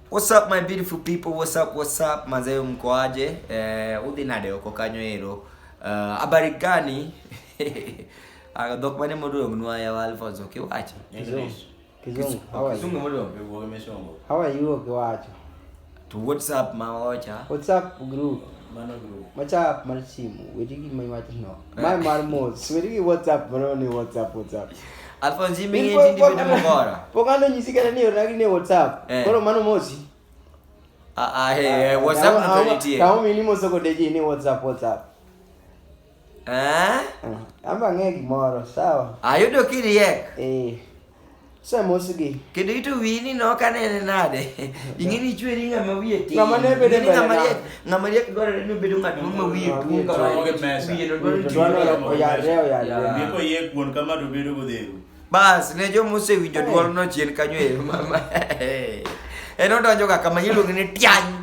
What's up my beautiful people? What's up? Mazee mkoaje? Udinade uko kanyo hilo. Habari gani? Dok mane modu mnua ya Alfonso kiwacha. Kizungu. How are you kiwacha? To what's up mawacha? What's up group? What's up marchimu? Wedigi mai wacha no. My marmos. Wedigi what's up maroni what's up? Alfonso mingi ndi bede mongora. Pokano nyisika ni oragi what's up. Koro mano mosi. What's up mtonitie? Kama mimi mosoko deji ni what's up. Amba ngeki moro sawa. Ayudo kiri yek. Sa mosigi. Kedo itu wini no kanene nade. Ingini chweri ngama wiye ti. Ngama ne bede ngama riek dwaro ni bedo ngado ma wiye tu kama oge mesa. Wiye no dwaro ti. Ya. Biko ye kuon kama do bedo godheru. Bas ne jo mose winjo duol no chien kanyo e mama. Eno donjo ga kama iluongo ni tiany.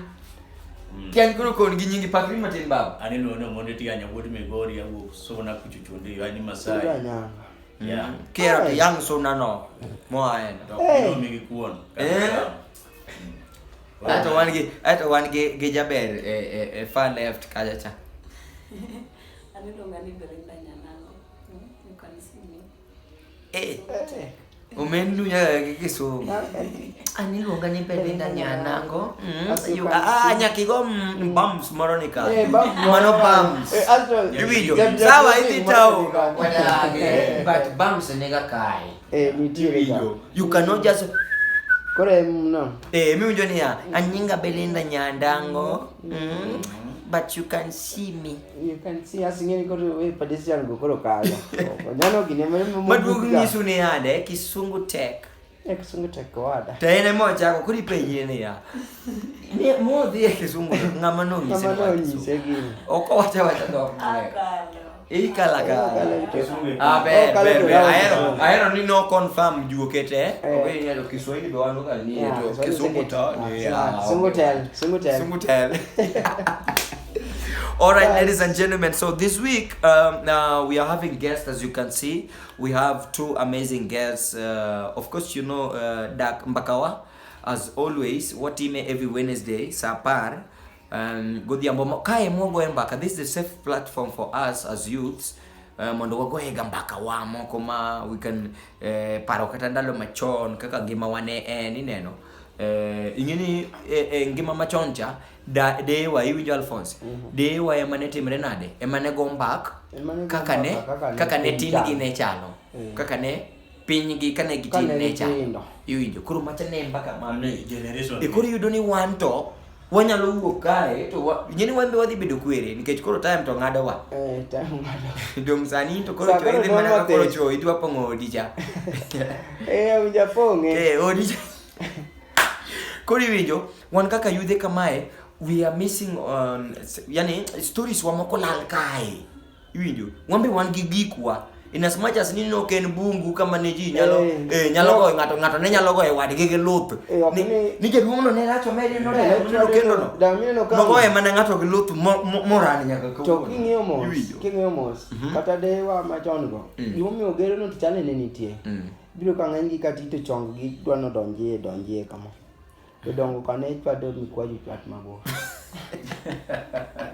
Tiany kuro kon gi nyingi pakri matin baba. Ani no monde tianya wuod Migori awu sona kuchuchunde ani Masai. Yeah. Kero yang sona no. Mo aen. No migi kuon. Ato wan ge jaber far left kaja cha. Ani longani Belinda Nyanango. You can see me. Umenu nya kiso. Ani longani Belinda Nyanango. Nyakigo bums moronika. Mano bums. Video. Sawa hivi tao. But bums nega kai. Video. You cannot just Kore no. Mimi njoni ya anyinga Belinda Nyandango. But you can see me. You can see us ngeni koro we pedestrian go koro kaya. Nyano gine mo. Madugu nisune ade kisungu tech. Kisungu tech wada. Tene moja ko kuri peyene ya. Ni mo die kisungu ngama no ngise. Ngama no ngise gini. Oko wacha ndo. Akalo. Ikala ka. Kisungu. Aero ni no confirm juo kete. Obe ni ndo Kiswahili do anu kali ni ndo kisungu ta ni. Sungu tel. All right, ladies and gentlemen. So this week, we are having guests. As you can see, we have two amazing guests. Of course, you know, MBAKA WA, as always. What team every Wednesday, Sapar. Godhiambo kae mogo MBAKA. This is the safe platform for us as youths. Mondo wago ega MBAKA WA moko ma we can paro kata ndalo machon kaka ngima wane ineno. Ingini ngima machon cha dewa iwinjo Alfonso. Dewa emane timre nade? Emane go mbak kaka ne tin gi ne chalo. Kaka ne piny gi kane gi tin ne chalo. Iwinjo kuro machane MBAKA mamne Generation. Kuro yudo ni wanto wanyalo wuok kae to nyeni wambe wadhi bedo kwere nikech koro time to ngado wa. Time ngado. Dong sani to koro cho idhi mana koro cho idwa pongo odicha. Unja ponge. Odicha. Koro winjo wan kaka yudhe kamae we are missing on yani stories wa moko lal kae. Winjo wambe wan gi gikwa in as much as ni no ken bungu kama ne ji nyalo go ngato ne nyalo go e wadgi gi luth ni jaduong'no ne racho meri no ne kendo no go e mana ngato gi luth morani nyaka ko to king'eyo mos kata dewa machon go gimomiyo gero no chane ne nitie biro ka ng'eny gi katito chong gi dwano donjie kama dongo kane chwado mikwaju chat mago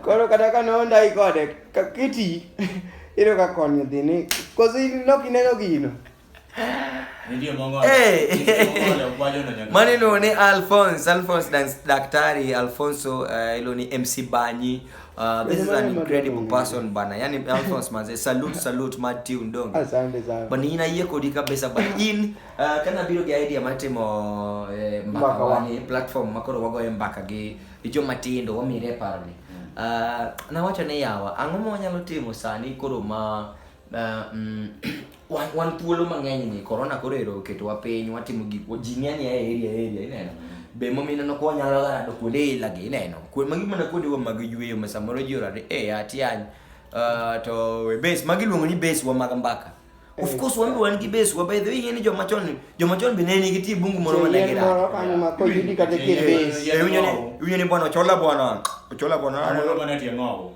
koro kata kano ndai kode kakiti iro ka konyo dhini kozi no kineno gino Ndio mongo. Mani no ni Alfonso daktari Alfonso ilo ni MC Banyi. This is an incredible person bana. Yani Alfonso manze salute Matthew Ndongo. Asante sana. Bani ina ye kodi kabisa but in kana biro ga idea matimo MBAKA WA ni platform makoro wago MBAKA gi ijo matindo wamire parni. Na wacho ne yawa ang'o mo nyalo timo sani koro ma wan thuolo mang'eny ni corona koro ero ketwa piny watimo gik jing'eny area ineno be momino no ko nyalo rado kuonde lagi ineno kuon magi mana kuonde wa mag yweyo ma samoro ji orade atiany to base magi luongo ni base wa mag MBAKA. Of course wan gi base wa by the way ng'eni joma chon be ne nigi ti bungu moro manege da moro kanyo ma ko yudi kata kid base unyone bwana ochola bwana ano bwana tie ngogo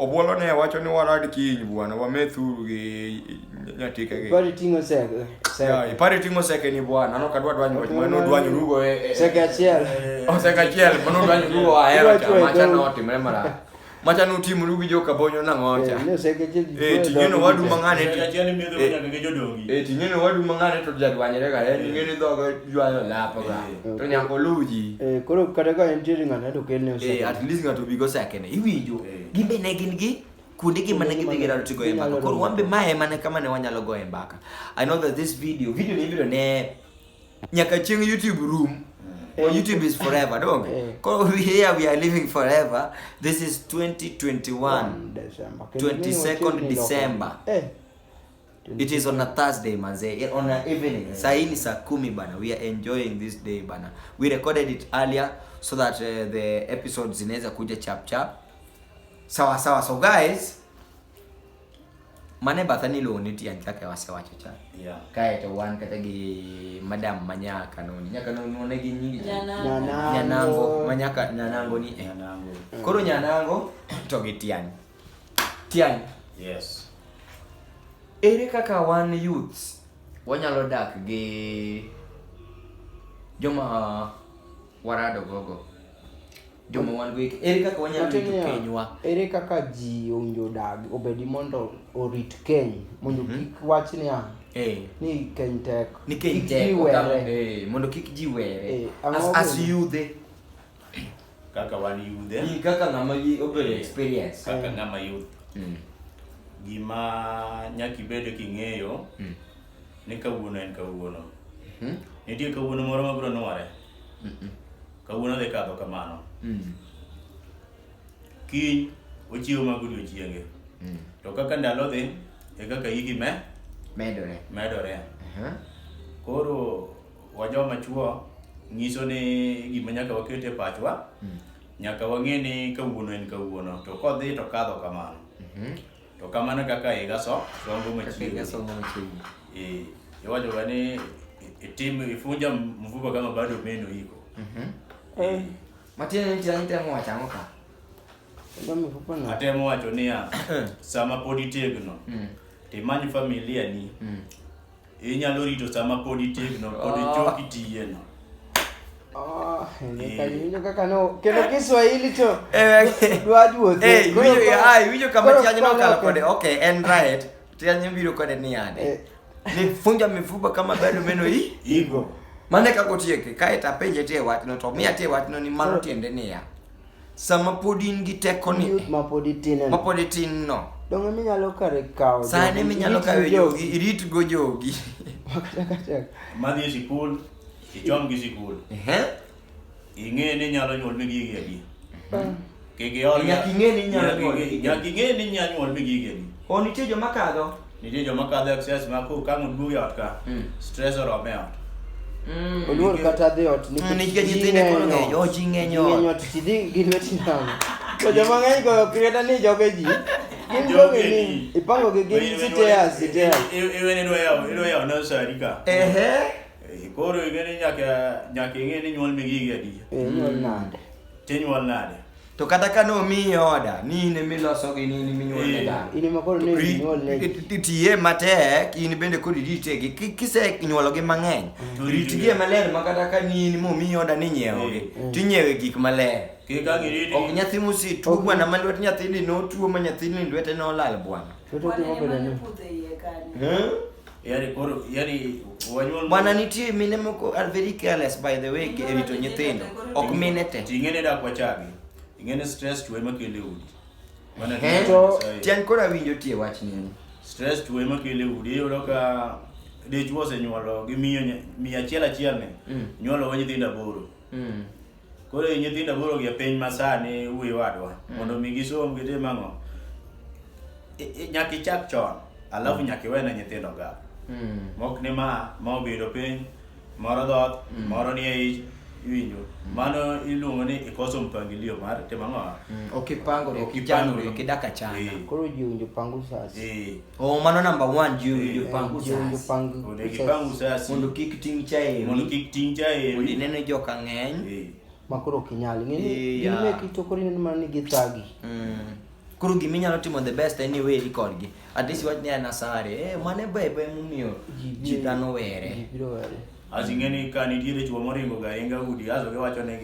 obwolo ne wacho ni warad kiny bwana wamethuru gi nyatika ge Pari tingo seke. ya ipari tingo seke ni bwana no kadwa dwanyo rugo Seke achiel. o seke achiel mano dwanyo rugo ahero cha macha no timre mara macha no timu rugo joka bonyo na ngocha Ne seke achiel. tingeno wadu mangane Achiel midho nyaka ge jodongi. tingeno wadu mangane to jadwanyre ga ngeni dhogo jwayo lapa ga to nyako luji Koro kata ka entiere ng'ana to kelne seke. at least ngato bigo seke ne iwinjo gimbe ne gin gi kundi gi mane gidhi gidaro tigo e mbaka koro wambe mae mane kama ne wanyalo go e mbaka. I know that this video ni video ne nyaka chieng YouTube room YouTube is forever don't we are living forever. This is 2021 December 22nd December. It is on a Thursday manze, on an evening. Saa hii ni saa 10 bana. We are enjoying this day bana. We recorded it earlier so that the episodes zinaweza kuja chap chap. Sawa. So guys, mane bathani lo ni tian kake wase wacho cha. Yeah. Kae to wan kata gi madam manyaka no. Nyaka no ne gi nyingi. Nyanango. Nyanango manyaka nyanango ni Nyanango. Koro nyanango to gi tian. Tian. Yes. Ere kaka wan youths wanyalo dak gi joma warado gogo. Joma wan go ere kaka wanyalo rito kenywa. Ere kaka ji owinjo dag obedi mondo orit keny mondo kik wach niya ni keny tek. Ni keny tek mondo kik ji were as youth Kaka wan youth ni kaka ngama obedo experience kaka ngama youth. Gima nyaki bedo king'eyo ni kawuono en kawuono. Nitie kawuono moro mabiro nwore. Kawuono dhi kadho kamano. Kiny ochiwo mag odiochienge. To kaka ndalo dhi e kaka higi medore. Koro wajoma chuo nyiso ni gima nyaka waket e pachwa. Nyaka wang'e ni kawuono en kawuono. To kodhi to kadho kamano. To kamano kaka higa songo machiegni. Iwacho gani ifunja mfupa kama bado meno iko. Matiene ni tiang temo wachamo ka. Ndio mifupa na. Atemo wacho niya sama pod itegno. Timany familia ni. Inyalo rito sama pod itegno pod ichoki tiyeno. Kaka no kendo Kiswahili to dwajuothe. Winjo kama tianyo no kala kode okay and right. Tianyo biro kode ni ade. Ni funja mifupa kama bado meno iko. Mane kako tieke kae ta penje tie watno to miya tie watno ni mano tiende niya. Sama podin gi teko ni mapodi tin no. Donge minyalo kare kawo. Sane minyalo kawo jogi irit go jogi. Madhi e sikul, ichom gi sikul. Ing'e ni nyalo nyuol mi gigi adi. Kege ol nyaka ing'e ni nyalo nyuol mi gigi adi. O nitie joma kadho. Nitie joma kadho access ma ko ka ng'udu ot ka. Stress orome ot. Oluor kata dhi ot nikech nyithinde koro ng'eyo ji ng'enyo tidhi gi lweti nang'o. To joma ng'eny goyo kreta ni joge ji. Gin joge ni ipango gi gin siteas. Iwe ni idwa yawo nursery ka. Koro ing'e ni nyaka ing'e ni nyuol mi gigi adi. Nyuol nade. Tinyuol nade. To kata ka no mi oda ni ne miloso gi ni minyuol ne da. Ini makoro ne nyuol ne. Tiye matek in bende kod rite gi kise nyuolo gi mang'eny. Ritgi maler makata ka ni mo mi oda ni nyiewo gi. Tinyewe gik maler. Ok nyathi musi tuo bwana ma lwet nyathini no tuo ma nyathini lwete no lal bwana. Bwana nitie mine moko are very careless by the way rito nyithindo. Ok mine te. Ting'e dak wachagi. Ing'e stress tuwe makele udi. Tian kora winjo tie wach ni. Stress tuwe makele udi. Iyudo ka dichuo osenyuolo gi miyo achiel ne. Nyuolo nyithindo 8. Koro nyithindo 8 gi piny masani uwe wadwa. Mondo mi gisom gitim ang'o. Nyaka ichak chon. Alafu nyaka iwene nyithindo ga. Mok ni ma obedo piny. Moro dhoth. Moro ni e ich. Iwinjo. Mano iluongo ni ikoso mpangilio mar timo ang'o. Okipangore, okichanore, okidaka chana. Koro ji owinjo pangu sasi. Mano number 1 ji owinjo pangu sasi. Mondo kik ting' chae. Mondo ineno joka ng'eny. Makoro kinyal. Ng'eni mek itokori neno mana ni githagi. koro gimi nyalo timo the best anyway kodgi at least wach ni anasare mane bebe mumio ji dhano were asingeni ka nitiere chuo moringo ga inga udi aso giwacho ni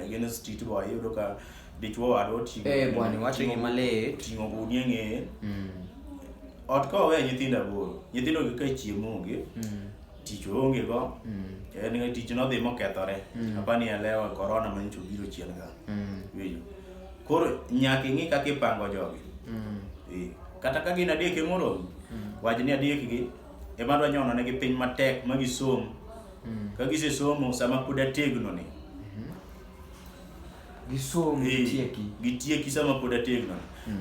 gin street boy yudo ka dichuo wado tingo bwana wacho ni male tingo udi ng'e ot ko we nyithindo boro nyithindo gi ka chiemo onge tich onge go en tich no dhi mokethore apani elewa corona mancho biro chien ga wiyo koro nyaka ng'i kaka ipango jogi kata ka gin adek e moro wach ni adek gi ema dwa nyono ne gi piny matek ma gisom ka gisesomo sama pod ategno ni gisom gitieki sama pod ategno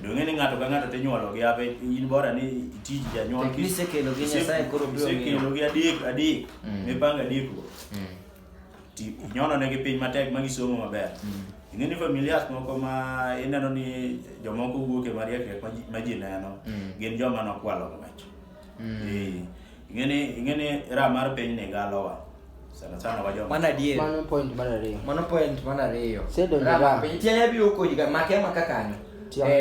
donge ni ng'ato ka ng'ato tinyuolo gi ape in bora ni tiji janyuol gi sekelo gi nyasaye koro biro sekelo gi adek mipanga adek go ti nyono ne gi piny matek ma gisomo maber ing'eni familias moko ma ineno ni jomoko wuok e mariek ma ji neno gin joma nokwalo wach ing'eni ra mar piny ni galowa sana wa joma mana dier mano point mar ariyo sedo ra piny tiene biro konyi ga make kanyo